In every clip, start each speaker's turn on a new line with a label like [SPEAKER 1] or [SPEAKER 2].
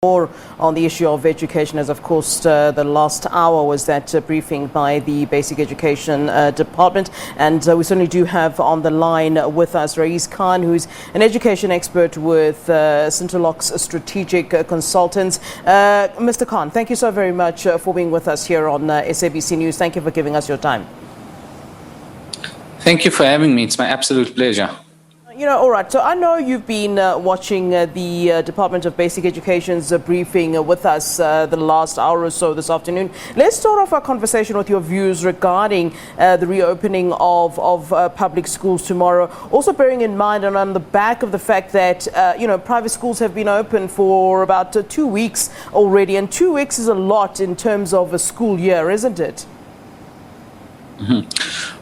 [SPEAKER 1] More on the issue of education, as of course the last hour was that briefing by the Basic Education Department, and we certainly do have on the line with us Raees who's an education expert with Cintolox Strategic Consultants. Mr. Khan, thank you so very much for being with us here on SABC News. Thank you for giving us your time.
[SPEAKER 2] Thank you for having me. It's my absolute pleasure.
[SPEAKER 1] All right. So I know you've been watching the Department of Basic Education's briefing with us the last hour or so this afternoon. Let's start off our conversation with your views regarding the reopening of public schools tomorrow. Also bearing in mind and on the back of the fact that, private schools have been open for about 2 weeks already. And 2 weeks is a lot in terms of a school year, isn't it?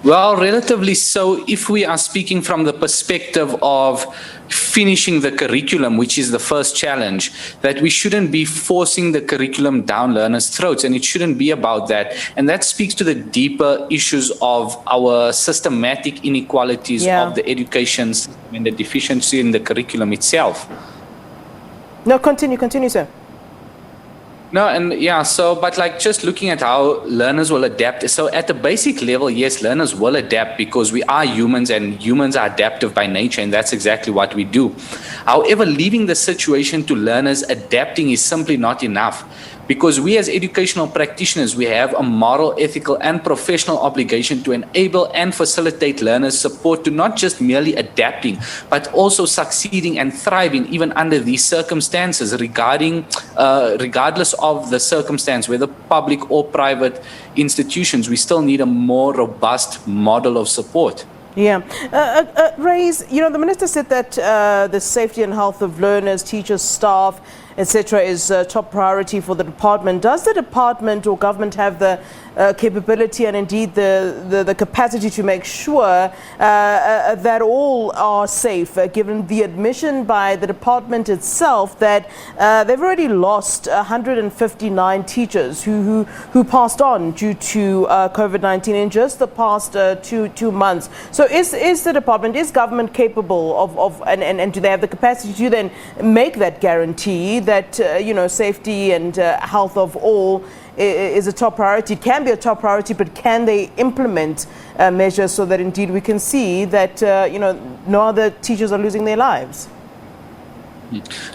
[SPEAKER 2] Well, relatively so, if we are speaking from the perspective of finishing the curriculum, which is the first challenge, that we shouldn't be forcing the curriculum down learners' throats, and it shouldn't be about that. And that speaks to the deeper issues of our systematic inequalities of the education system and the deficiency in the curriculum itself.
[SPEAKER 1] No, continue, sir.
[SPEAKER 2] No, and but just looking at how learners will adapt. So at the basic level, yes, learners will adapt because we are humans and humans are adaptive by nature, and that's exactly what we do. However, leaving the situation to learners adapting is simply not enough, because we as educational practitioners, we have a moral, ethical and professional obligation to enable and facilitate learners' support to not just merely adapting, but also succeeding and thriving even under these circumstances, regardless of the circumstance, whether public or private institutions. We still need a more robust model of support.
[SPEAKER 1] Yeah. Raees, the Minister said that the safety and health of learners, teachers, staff, etc. is top priority for the department. Does the department or government have the capability and indeed the capacity to make sure that all are safe, given the admission by the department itself that they've already lost 159 teachers who passed on due to COVID-19 in just the past two months? So is the department, is government capable of and do they have the capacity to then make that guarantee that safety and health of all is a top priority? It can be a top priority, but can they implement measures so that indeed we can see that no other teachers are losing their lives?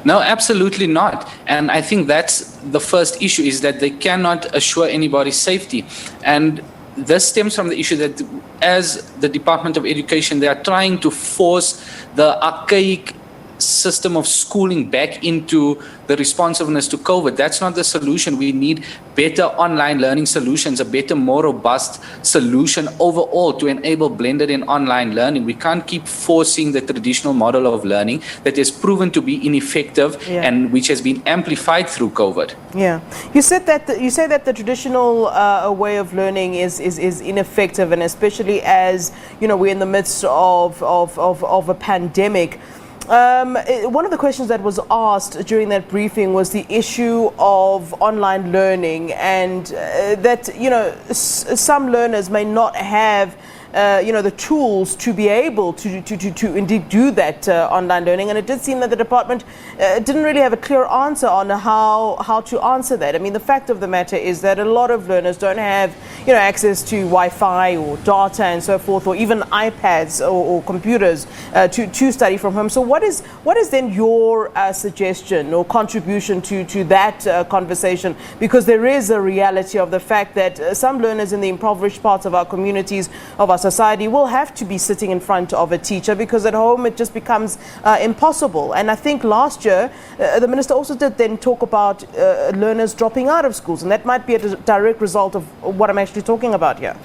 [SPEAKER 2] No, absolutely not. And I think that's the first issue, is that they cannot assure anybody's safety. And this stems from the issue that as the Department of Education, they are trying to force the archaic system of schooling back into the responsiveness to COVID. That's not the solution. We need better online learning solutions, a better, more robust solution overall to enable blended and online learning. We can't keep forcing the traditional model of learning that has proven to be ineffective and which has been amplified through COVID.
[SPEAKER 1] Yeah, you say that the traditional way of learning is ineffective, and especially as we're in the midst of a pandemic. One of the questions that was asked during that briefing was the issue of online learning, and that some learners may not have the tools to be able to indeed do that online learning. And it did seem that the department didn't really have a clear answer on how to answer that. I mean, the fact of the matter is that a lot of learners don't have access to Wi-Fi or data and so forth, or even iPads or computers to study from home. So what is then your suggestion or contribution to that conversation? Because there is a reality of the fact that some learners in the impoverished parts of our communities, of our society, will have to be sitting in front of a teacher, because at home it just becomes impossible. And I think last year the minister also did then talk about learners dropping out of schools, and that might be a direct result of what I'm actually talking about here.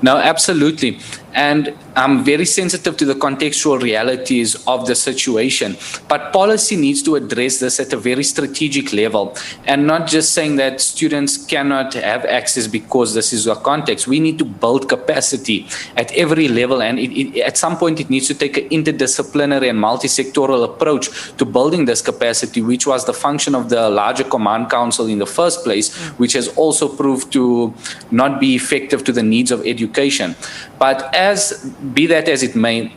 [SPEAKER 2] No, absolutely. And I'm very sensitive to the contextual realities of the situation. But policy needs to address this at a very strategic level, and not just saying that students cannot have access because this is our context. We need to build capacity at every level, and at some point it needs to take an interdisciplinary and multi-sectoral approach to building this capacity, which was the function of the larger command council in the first place, which has also proved to not be effective to the needs of education. But be that as it may,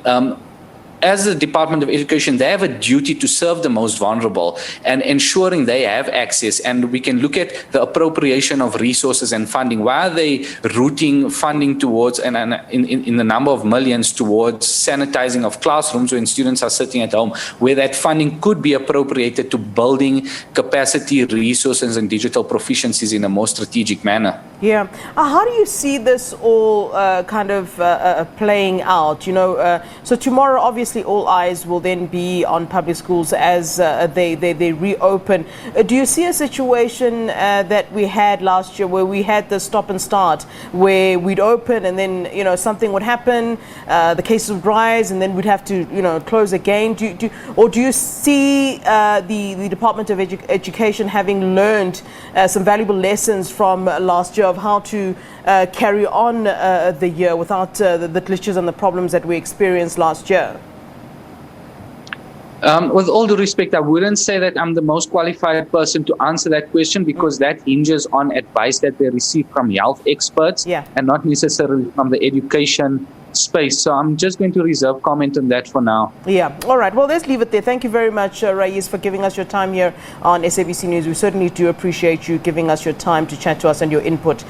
[SPEAKER 2] as the Department of Education, they have a duty to serve the most vulnerable and ensuring they have access. And we can look at the appropriation of resources and funding. Why are they routing funding towards, and in the number of millions, towards sanitizing of classrooms when students are sitting at home, where that funding could be appropriated to building capacity, resources, and digital proficiencies in a more strategic manner?
[SPEAKER 1] Yeah. How do you see this all playing out? So tomorrow, obviously, all eyes will then be on public schools as they reopen. Do you see a situation that we had last year where we had the stop and start, where we'd open and then, something would happen, the cases would rise, and then we'd have to, close again? Or do you see the Department of Education having learned some valuable lessons from last year of how to carry on the year without the glitches and the problems that we experienced last year?
[SPEAKER 2] With all due respect, I wouldn't say that I'm the most qualified person to answer that question, because that hinges on advice that they receive from health experts and not necessarily from the education space. So I'm just going to reserve comment on that for now.
[SPEAKER 1] Yeah. All right. Well, let's leave it there. Thank you very much, Raees, for giving us your time here on SABC News. We certainly do appreciate you giving us your time to chat to us and your input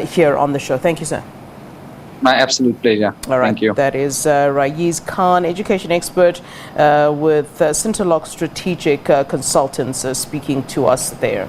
[SPEAKER 1] here on the show. Thank you, sir.
[SPEAKER 2] My absolute pleasure.
[SPEAKER 1] All right.
[SPEAKER 2] Thank you.
[SPEAKER 1] That is Raees Khan, education expert with Cintolox Strategic Consultants, speaking to us there.